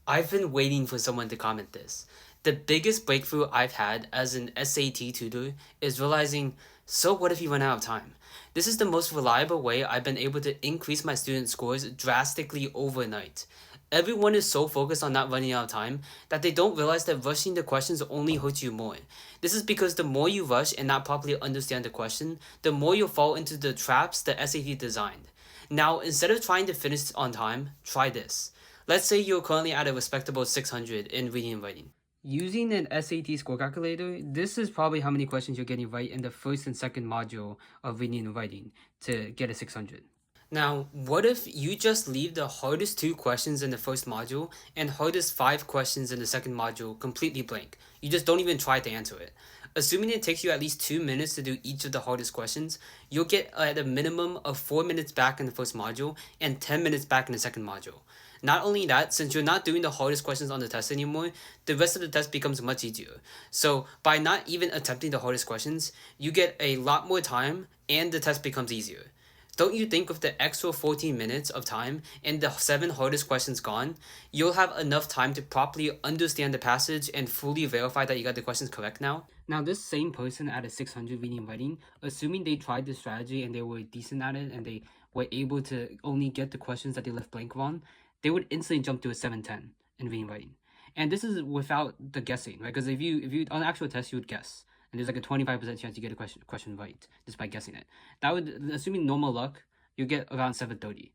I've been waiting for someone to comment this. The biggest breakthrough I've had as an SAT tutor is realizing, so what if you run out of time? This is the most reliable way I've been able to increase my student scores drastically overnight. Everyone is so focused on not running out of time that they don't realize that rushing the questions only hurts you more. This is because the more you rush and not properly understand the question, the more you'll fall into the traps the SAT designed. Now, instead of trying to finish on time, try this. Let's say you're currently at a respectable 600 in reading and writing. Using an SAT score calculator, this is probably how many questions you're getting right in the first and second module of reading and writing to get a 600. Now, what if you just leave the hardest 2 questions in the first module and hardest 5 questions in the second module completely blank? You just don't even try to answer it. Assuming it takes you at least 2 minutes to do each of the hardest questions, you'll get at a minimum of 4 minutes back in the first module and 10 minutes back in the second module. Not only that, since you're not doing the hardest questions on the test anymore, the rest of the test becomes much easier. So by not even attempting the hardest questions, you get a lot more time and the test becomes easier. Don't you think with the extra 14 minutes of time and the 7 hardest questions gone, you'll have enough time to properly understand the passage and fully verify that you got the questions correct now? Now, this same person at a 600 reading and writing, assuming they tried this strategy and they were decent at it and they were able to only get the questions that they left blank on, they would instantly jump to a 710 in reading and writing. And this is without the guessing, right? Because if you on an actual test, you would guess and there's like a 25% chance you get a question right just by guessing it. That would, assuming normal luck, you get around 730.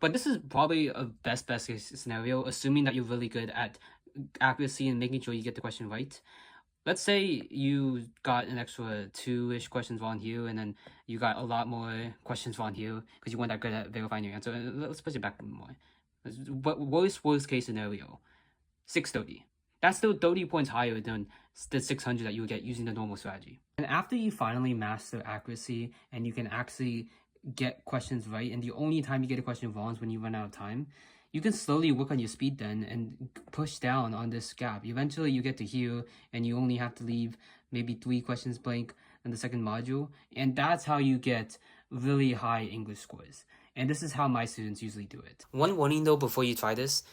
But this is probably a best case scenario, assuming that you're really good at accuracy and making sure you get the question right. Let's say you got an extra 2-ish questions wrong here, and then you got a lot more questions wrong here because you weren't that good at verifying your answer. Let's push it back more. But worst case scenario, 630. That's still 30 points higher than the 600 that you would get using the normal strategy. And after you finally master accuracy and you can actually get questions right, and the only time you get a question wrong is when you run out of time, you can slowly work on your speed then and push down on this gap. Eventually you get to here and you only have to leave maybe 3 questions blank in the second module, and that's how you get really high English scores. And this is how my students usually do it. One warning though before you try this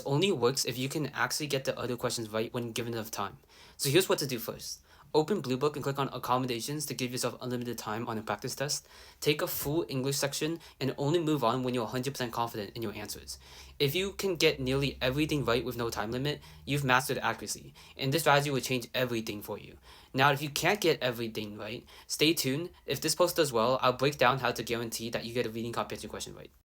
only works if you can actually get the other questions right when given enough time. So here's what to do first. Open Bluebook and click on Accommodations to give yourself unlimited time on a practice test. Take a full English section and only move on when you're 100% confident in your answers. If you can get nearly everything right with no time limit, you've mastered accuracy, and this strategy will change everything for you. Now, if you can't get everything right, stay tuned. If this post does well, I'll break down how to guarantee that you get a reading comprehension question right.